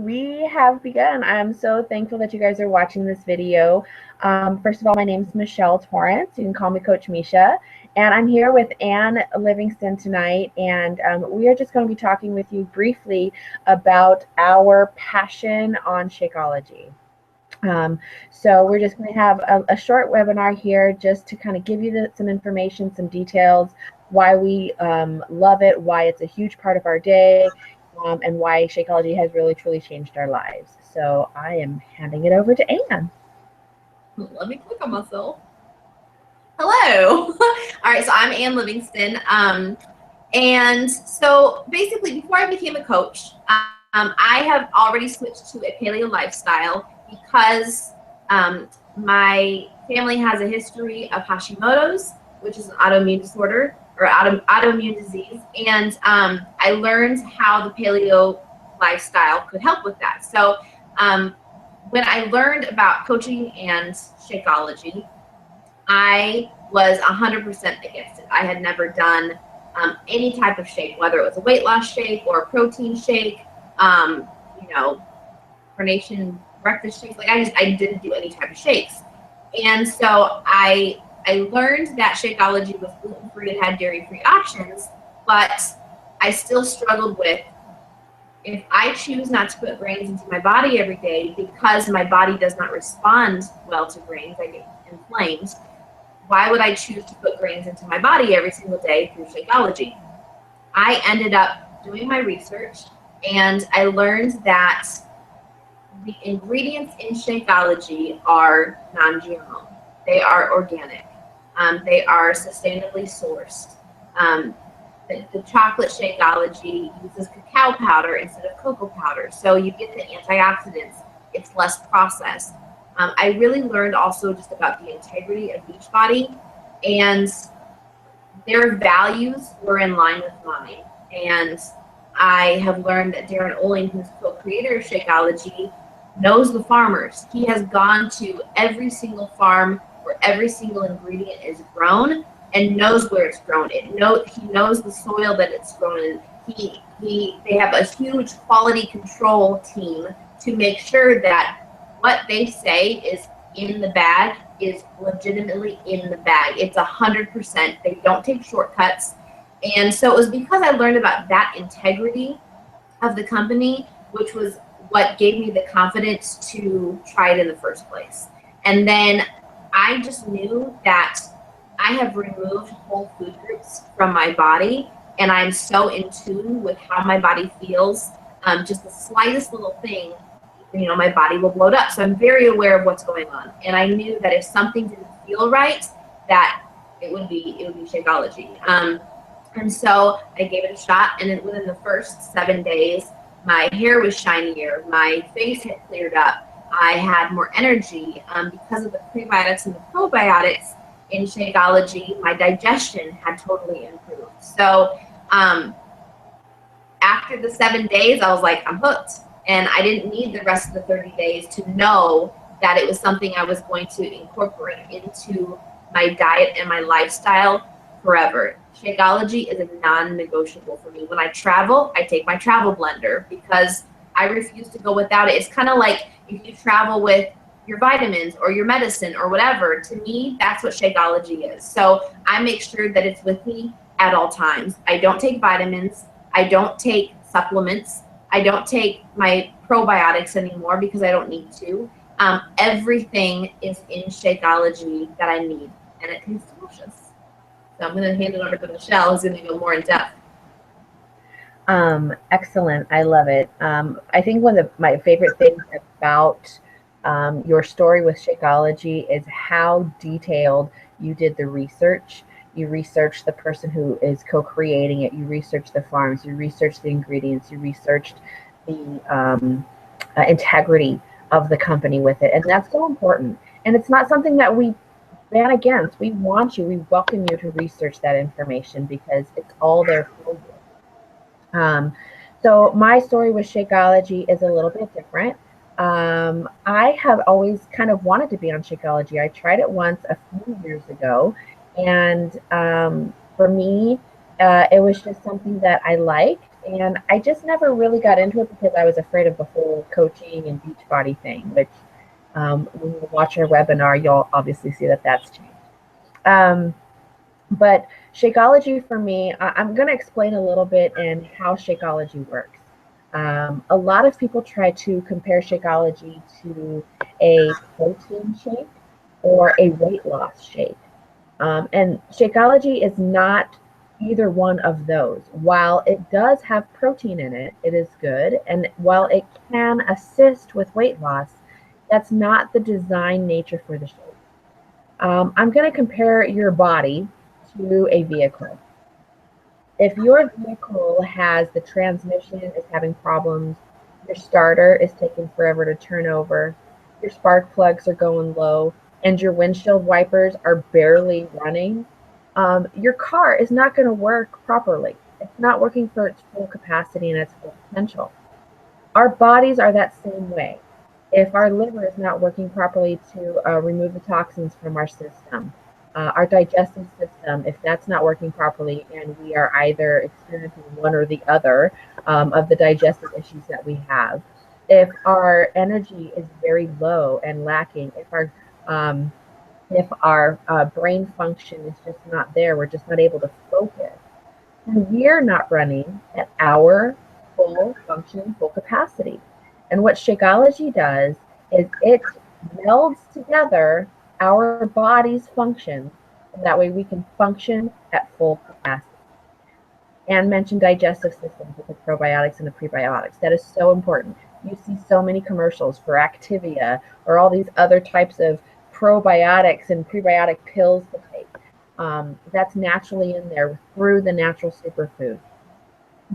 We have begun. I'm so thankful that you guys are watching this video. First of all, my name is Michelle Torrance. You can call me Coach Misha. And I'm here with Ann Livingston tonight. And we are just going to be talking with you briefly about our passion on Shakeology. So we're just going to have a short webinar here just to kind of give you some information, some details, why we love it, why it's a huge part of our day, and why Shakeology has really truly changed our lives. So I am handing it over to Ann. Let me click on myself. Hello. All right, so I'm Ann Livingston. And so basically before I became a coach, I have already switched to a paleo lifestyle because my family has a history of Hashimoto's, which is an autoimmune disorder or autoimmune disease. And I learned how the paleo lifestyle could help with that. So when I learned about coaching and Shakeology, I was 100% against it. I had never done any type of shake, whether it was a weight loss shake or a protein shake, carnation breakfast shakes. Like I didn't do any type of shakes. And so I learned that Shakeology was gluten-free and had dairy-free options, but I still struggled with, if I choose not to put grains into my body every day because my body does not respond well to grains, I get inflamed, why would I choose to put grains into my body every single day through Shakeology? I ended up doing my research and I learned that the ingredients in Shakeology are non-GMO. They are organic. They are sustainably sourced. The chocolate Shakeology uses cacao powder instead of cocoa powder, so you get the antioxidants. It's less processed. I really learned also just about the integrity of Beachbody, and their values were in line with mine. And I have learned that Darren Oling, who's co-creator of Shakeology, knows the farmers. He has gone to every single farm where every single ingredient is grown and knows where it's grown. He knows the soil that it's grown in. They have a huge quality control team to make sure that what they say is in the bag is legitimately in the bag. It's 100%. They don't take shortcuts. And so it was because I learned about that integrity of the company, which was what gave me the confidence to try it in the first place. And then I just knew that I have removed whole food groups from my body, and I'm so in tune with how my body feels. Just the slightest little thing, my body will bloat up. So I'm very aware of what's going on. And I knew that if something didn't feel right, that it would be Shakeology. And so I gave it a shot, and within the first 7 days, my hair was shinier, my face had cleared up, I had more energy because of the prebiotics and the probiotics in Shakeology. My digestion had totally improved. So after the 7 days, I was like, I'm hooked. And I didn't need the rest of the 30 days to know that it was something I was going to incorporate into my diet and my lifestyle forever. Shakeology is a non-negotiable for me. When I travel, I take my travel blender because I refuse to go without it. It's kind of like if you travel with your vitamins or your medicine or whatever. To me, that's what Shakeology is. So I make sure that it's with me at all times. I don't take vitamins. I don't take supplements. I don't take my probiotics anymore because I don't need to. Everything is in Shakeology that I need, and it tastes delicious. So I'm going to hand it over to Michelle, who's going to go more in depth. Excellent. I love it. I think one of my favorite things about your story with Shakeology is how detailed you did the research. You researched the person who is co-creating it. You researched the farms. You researched the ingredients. You researched the integrity of the company with it. And that's so important. And it's not something that we ban against. We welcome you to research that information because it's all there for you. So my story with Shakeology is a little bit different. I have always kind of wanted to be on Shakeology. I tried it once a few years ago. And for me, it was just something that I liked. And I just never really got into it because I was afraid of the whole coaching and beach body thing, which when you watch our webinar, you'll obviously see that that's changed. But Shakeology for me, I'm going to explain a little bit in how Shakeology works. A lot of people try to compare Shakeology to a protein shake or a weight loss shake. And Shakeology is not either one of those. While it does have protein in it, it is good. And while it can assist with weight loss, that's not the design nature for the shake. I'm going to compare your body to a vehicle. If your vehicle has the transmission is having problems, your starter is taking forever to turn over, your spark plugs are going low, and your windshield wipers are barely running, your car is not going to work properly. It's not working for its full capacity and its full potential. Our bodies are that same way. If our liver is not working properly to remove the toxins from our system, our digestive system, if that's not working properly and we are either experiencing one or the other of the digestive issues that we have, if our energy is very low and lacking, if our brain function is just not there, we're just not able to focus, and we're not running at our full function, full capacity. And what Shakeology does is it melds together our body's functions, and that way we can function at full capacity. And mention digestive systems with the probiotics and the prebiotics. That is so important. You see so many commercials for Activia or all these other types of probiotics and prebiotic pills to take. That's naturally in there through the natural superfood.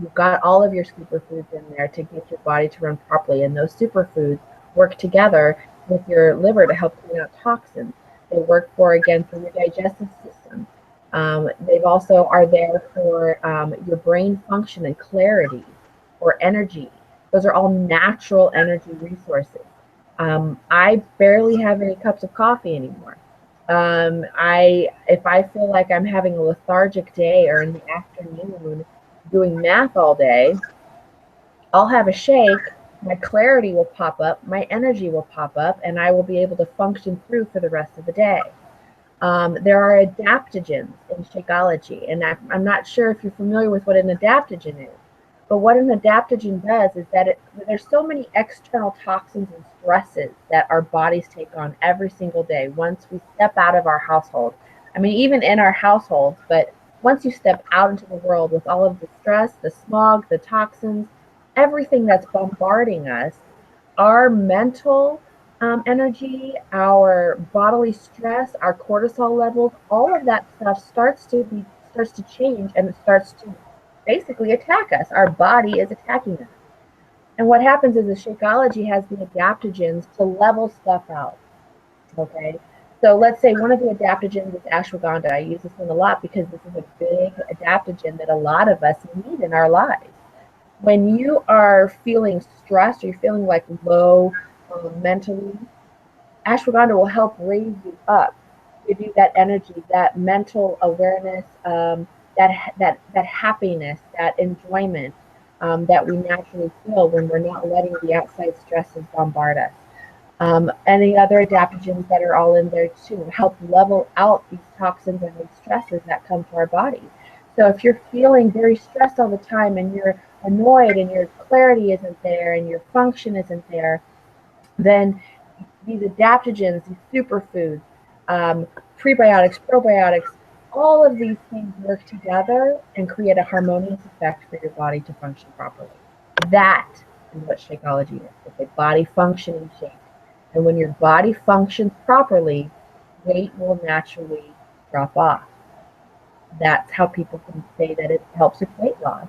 You've got all of your superfoods in there to get your body to run properly, and those superfoods work together with your liver to help clean out toxins. They work for your digestive system. They also are there for your brain function and clarity or energy. Those are all natural energy resources. I barely have any cups of coffee anymore. If I feel like I'm having a lethargic day or in the afternoon doing math all day, I'll have a shake. My clarity will pop up, my energy will pop up, and I will be able to function through for the rest of the day. There are adaptogens in Shakeology, and I'm not sure if you're familiar with what an adaptogen is. But what an adaptogen does is that there's so many external toxins and stresses that our bodies take on every single day once we step out of our household. I mean, even in our households, but once you step out into the world with all of the stress, the smog, the toxins, everything that's bombarding us, our mental energy, our bodily stress, our cortisol levels, all of that stuff starts to change, and it starts to basically attack us. Our body is attacking us. And what happens is the Shakeology has the adaptogens to level stuff out. Okay. So let's say one of the adaptogens is ashwagandha. I use this one a lot because this is a big adaptogen that a lot of us need in our lives. When you are feeling stressed or you're feeling like low mentally, ashwagandha will help raise you up, give you that energy, that mental awareness, that happiness, that enjoyment that we naturally feel when we're not letting the outside stresses bombard us. Any other adaptogens that are all in there too help level out these toxins and these stresses that come to our body. So if you're feeling very stressed all the time and you're annoyed and your clarity isn't there and your function isn't there, then these adaptogens, these superfoods, prebiotics, probiotics, all of these things work together and create a harmonious effect for your body to function properly. That is what Shakeology is. It's a body functioning shake. And when your body functions properly, weight will naturally drop off. That's how people can say that it helps with weight loss.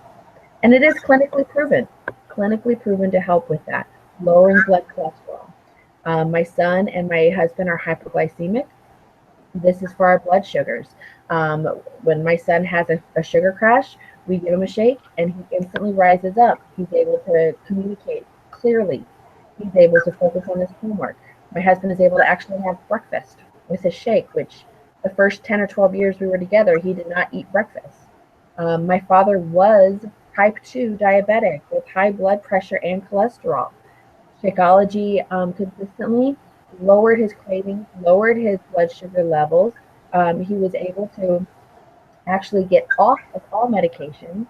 And it is clinically proven to help with that, lowering blood cholesterol. My son and my husband are hypoglycemic. This is for our blood sugars. When my son has a sugar crash, we give him a shake and he instantly rises up. He's able to communicate clearly. He's able to focus on his homework. My husband is able to actually have breakfast with his shake, which the first 10 or 12 years we were together, he did not eat breakfast. My father was type 2 diabetic with high blood pressure and cholesterol. Shakeology consistently lowered his cravings, lowered his blood sugar levels. He was able to actually get off of all medication.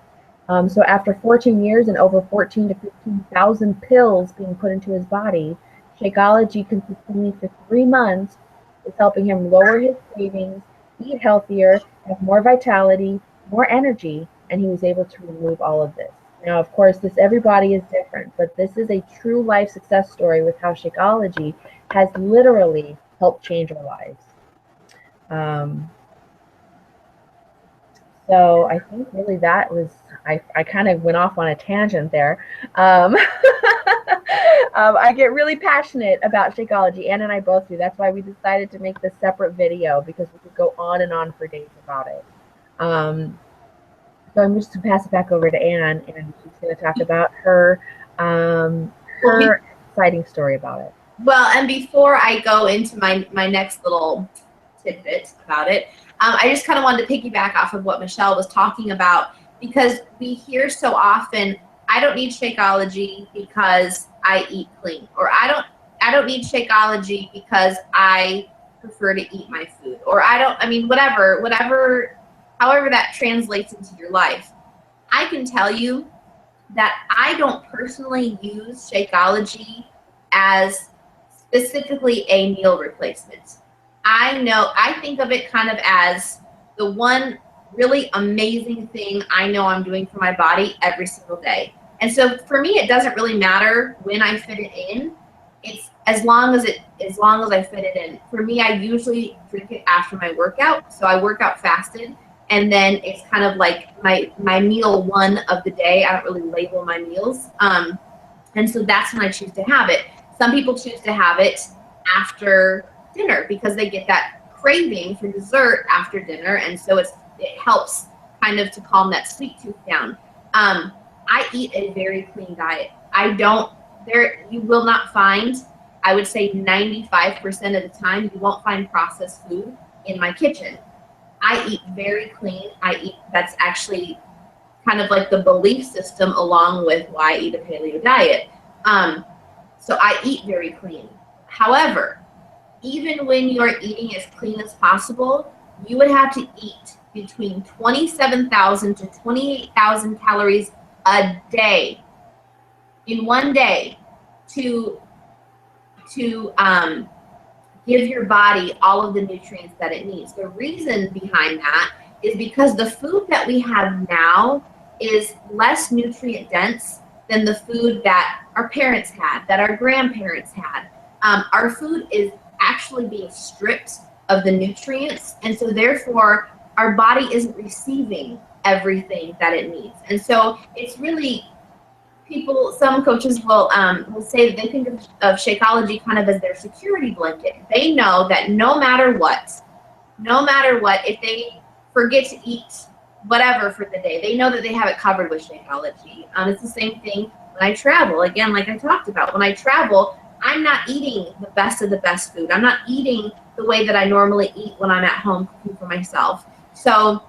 So after 14 years and over 14 to 15,000 pills being put into his body, Shakeology consistently for 3 months is helping him lower his cravings, eat healthier, have more vitality, more energy, and he was able to remove all of this. Now, of course, this everybody is different, but this is a true life success story with how Shakeology has literally helped change our lives. Um, So I think really that was, I kind of went off on a tangent there. Um, I get really passionate about Shakeology. Ann and I both do. That's why we decided to make this separate video, because we could go on and on for days about it. So I'm just going to pass it back over to Ann, and she's going to talk about her exciting story about it. Well, and before I go into my next little tidbit about it, I just kind of wanted to piggyback off of what Michelle was talking about, because we hear so often, I don't need Shakeology because I eat clean, or I don't need Shakeology because I prefer to eat my food, or whatever, however that translates into your life. I can tell you that I don't personally use Shakeology as specifically a meal replacement. I think of it kind of as the one really amazing thing I know I'm doing for my body every single day. And so for me, it doesn't really matter when I fit it in. It's as long as I fit it in. For me, I usually drink it after my workout. So I work out fasted, and then it's kind of like my meal one of the day. I don't really label my meals. And so that's when I choose to have it. Some people choose to have it after dinner because they get that craving for dessert after dinner, and so it helps kind of to calm that sweet tooth down. I eat a very clean diet. You will not find, I would say 95% of the time, you won't find processed food in my kitchen. I eat very clean. That's actually kind of like the belief system along with why I eat a paleo diet. So I eat very clean. However, even when you are eating as clean as possible, you would have to eat between 27,000 to 28,000 calories a day, in one day, to give your body all of the nutrients that it needs. The reason behind that is because the food that we have now is less nutrient dense than the food that our parents had, that our grandparents had. Our food is actually being stripped of the nutrients, and so therefore our body isn't receiving everything that it needs. And so it's really, some coaches will say that they think of Shakeology kind of as their security blanket. They know that no matter what, if they forget to eat whatever for the day, they know that they have it covered with Shakeology. It's the same thing when I travel. Again, like I talked about, when I travel, I'm not eating the best of the best food. I'm not eating the way that I normally eat when I'm at home cooking for myself. So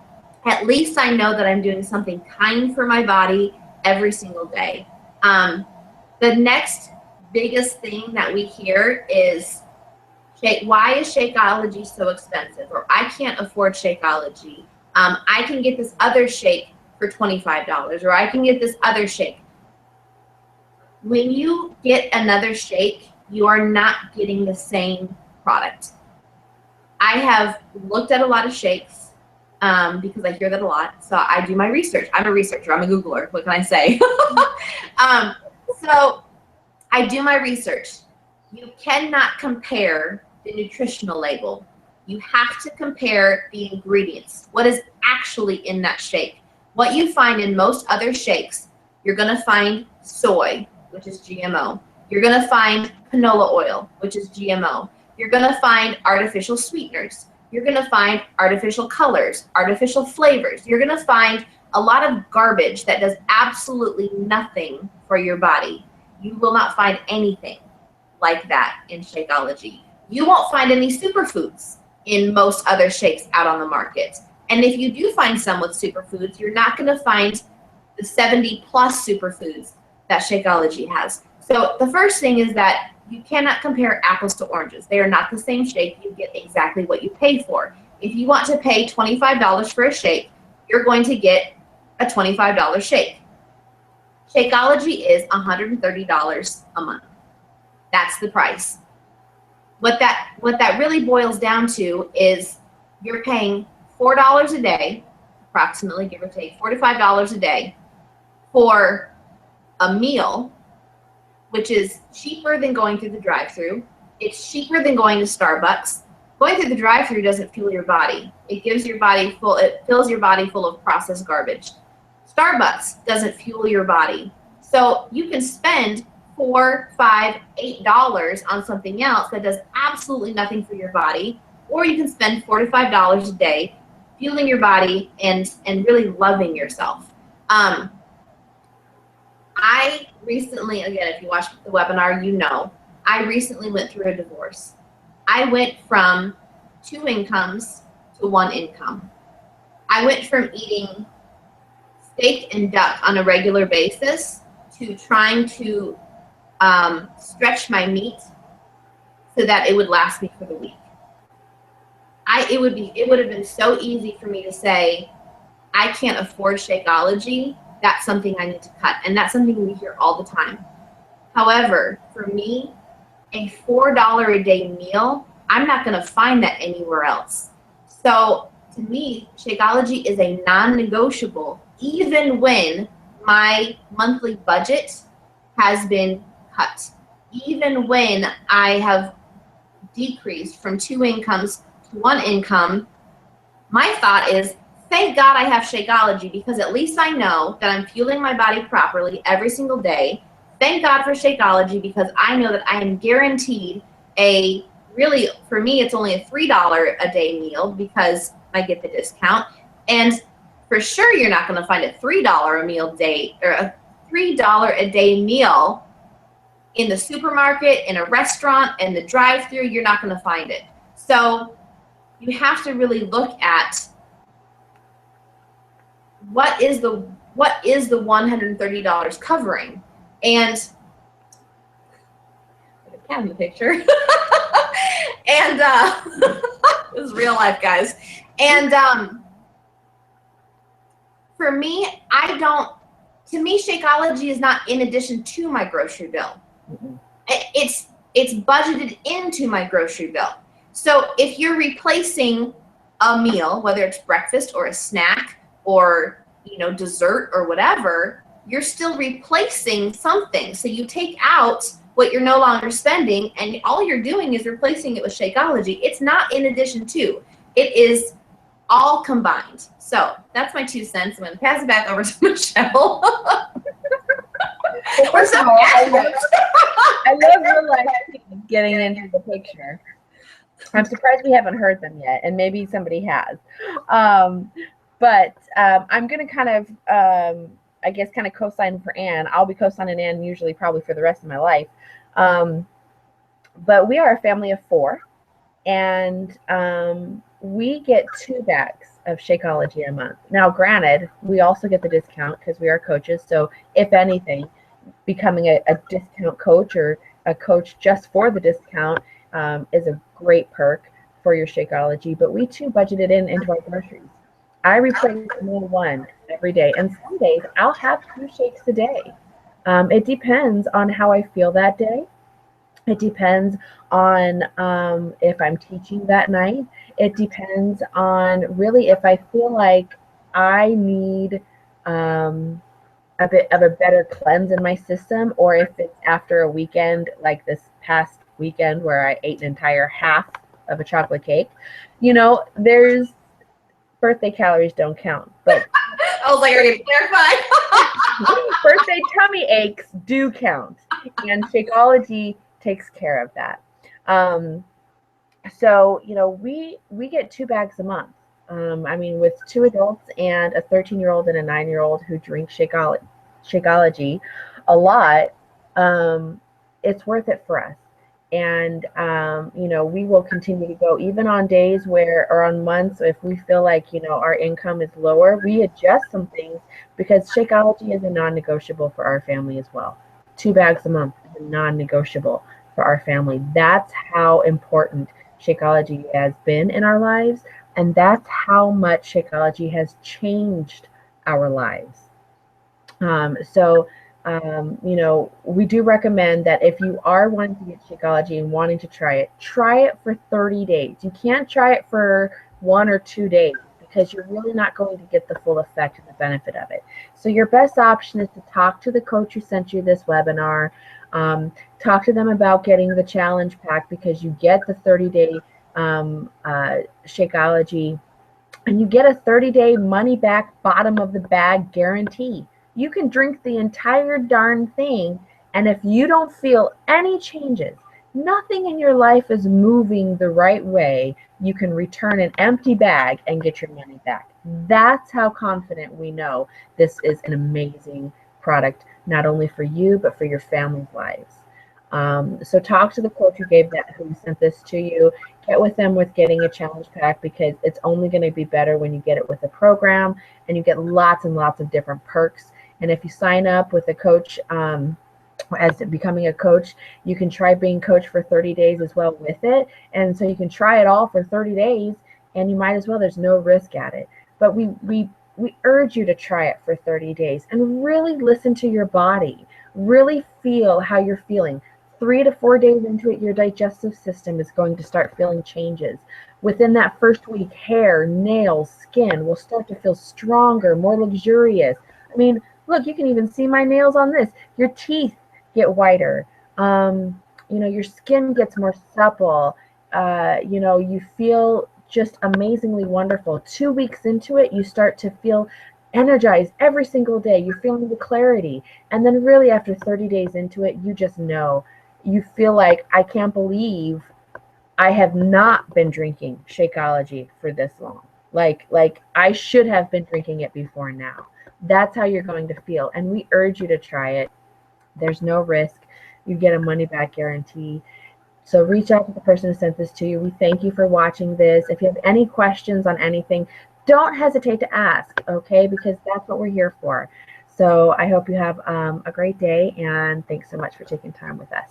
at least I know that I'm doing something kind for my body every single day. The next biggest thing that we hear is, why is Shakeology so expensive? Or I can't afford Shakeology. I can get this other shake for $25, or I can get this other shake. When you get another shake, you are not getting the same product. I have looked at a lot of shakes because I hear that a lot. So I do my research. I'm a researcher. I'm a Googler. What can I say? So I do my research. You cannot compare the nutritional label. You have to compare the ingredients. What is actually in that shake? What you find in most other shakes, you're going to find soy, which is GMO. You're going to find canola oil, which is GMO. You're going to find artificial sweeteners. You're going to find artificial colors, artificial flavors. You're going to find a lot of garbage that does absolutely nothing for your body. You will not find anything like that in Shakeology. You won't find any superfoods in most other shakes out on the market. And if you do find some with superfoods, you're not going to find the 70 plus superfoods that Shakeology has. So the first thing is that you cannot compare apples to oranges. They are not the same shake. You get exactly what you pay for. If you want to pay $25 for a shake, you're going to get a $25 shake. Shakeology is $130 a month. That's the price. What that really boils down to is you're paying $4 a day, approximately, give or take, $4 to $5 a day for a meal, which is cheaper than going through the drive-thru. It's cheaper than going to Starbucks. Going through the drive-thru doesn't fuel your body. It fills your body full of processed garbage. Starbucks doesn't fuel your body. So you can spend $4, $5, $8 on something else that does absolutely nothing for your body, or you can spend $4 to $5 a day fueling your body and really loving yourself. I recently, again, if you watched the webinar, you know, I recently went through a divorce. I went from 2 incomes to 1 income. I went from eating steak and duck on a regular basis to trying to stretch my meat so that it would last me for the week. It would have been so easy for me to say, I can't afford Shakeology. That's something I need to cut. And that's something we hear all the time. However, for me, a $4 a day meal, I'm not going to find that anywhere else. So to me, Shakeology is a non-negotiable, even when my monthly budget has been cut. Even when I have decreased from 2 incomes to 1 income, my thought is, thank God I have Shakeology, because at least I know that I'm fueling my body properly every single day. Thank God for Shakeology, because I know that I am guaranteed really, for me, it's only a $3 a day meal because I get the discount. And for sure, you're not going to find a $3 a meal day or a $3 a day meal in the supermarket, in a restaurant, in the drive-thru. You're not going to find it. So you have to really look at what is the $130 covering. And put a cat in the picture. And this is real life, guys. And for me, to me, Shakeology is not in addition to my grocery bill. Mm-hmm. It's budgeted into my grocery bill. So if you're replacing a meal, whether it's breakfast or a snack or, dessert or whatever, you're still replacing something. So you take out what you're no longer spending, and all you're doing is replacing it with Shakeology. It's not in addition to. It is all combined. So that's my 2 cents. I'm going to pass it back over to Michelle. Well, first of all, I love your life getting into the picture. I'm surprised we haven't heard them yet, and maybe somebody has. But I'm going to kind of, kind of co-sign for Ann. I'll be co-signing Ann usually probably for the rest of my life. But we are a family of 4, and we get 2 bags of Shakeology a month. Now, granted, we also get the discount because we are coaches. So if anything, becoming a discount coach or a coach just for the discount is a great perk for your Shakeology. But we too budgeted into our groceries. I replace meal 1 every day, and some days I'll have 2 shakes a day. It depends on how I feel that day. It depends on if I'm teaching that night. It depends on really if I feel like I need a bit of a better cleanse in my system, or if it's after a weekend like this past weekend where I ate an entire half of a chocolate cake. There's birthday calories don't count, but I was like, are you clarifying? Birthday tummy aches do count, and Shakeology takes care of that. So we get 2 bags a month. With 2 adults and a 13-year-old and a 9-year-old who drink Shakeology a lot, it's worth it for us. And you know, we will continue to go even on days where, or on months, if we feel like, you know, our income is lower, we adjust some things, because Shakeology is a non-negotiable for our family as well. 2 bags a month is a non-negotiable for our family. That's how important Shakeology has been in our lives, and that's how much Shakeology has changed our lives. So, you know, we do recommend that if you are wanting to get Shakeology and wanting to try it for 30 days. You can't try it for 1 or 2 days, because you're really not going to get the full effect and the benefit of it. So your best option is to talk to the coach who sent you this webinar. Talk to them about getting the challenge pack, because you get the 30-day Shakeology, and you get a 30-day money back, bottom of the bag guarantee. You can drink the entire darn thing, and if you don't feel any changes, nothing in your life is moving the right way, you can return an empty bag and get your money back. That's how confident we know this is an amazing product, not only for you, but for your family's lives. So talk to the coach who sent this to you. Get with them with getting a challenge pack, because it's only going to be better when you get it with a program, and you get lots and lots of different perks. And if you sign up with a coach, as becoming a coach, you can try being coach for 30 days as well with it. And so you can try it all for 30 days, and you might as well, there's no risk at it. But we urge you to try it for 30 days and really listen to your body. Really feel how you're feeling. 3 to 4 days into it, your digestive system is going to start feeling changes. Within that first week, hair, nails, skin will start to feel stronger, more luxurious. I mean, look, you can even see my nails on this. Your teeth get whiter. You know, your skin gets more supple. You know, you feel just amazingly wonderful. 2 weeks into it, you start to feel energized every single day. You're feeling the clarity. And then really after 30 days into it, you just know, you feel like, I can't believe I have not been drinking Shakeology for this long. Like I should have been drinking it before now. That's how you're going to feel. And we urge you to try it. There's no risk. You get a money back guarantee. So reach out to the person who sent this to you. We thank you for watching this. If you have any questions on anything, don't hesitate to ask, okay? Because that's what we're here for. So I hope you have a great day, and thanks so much for taking time with us.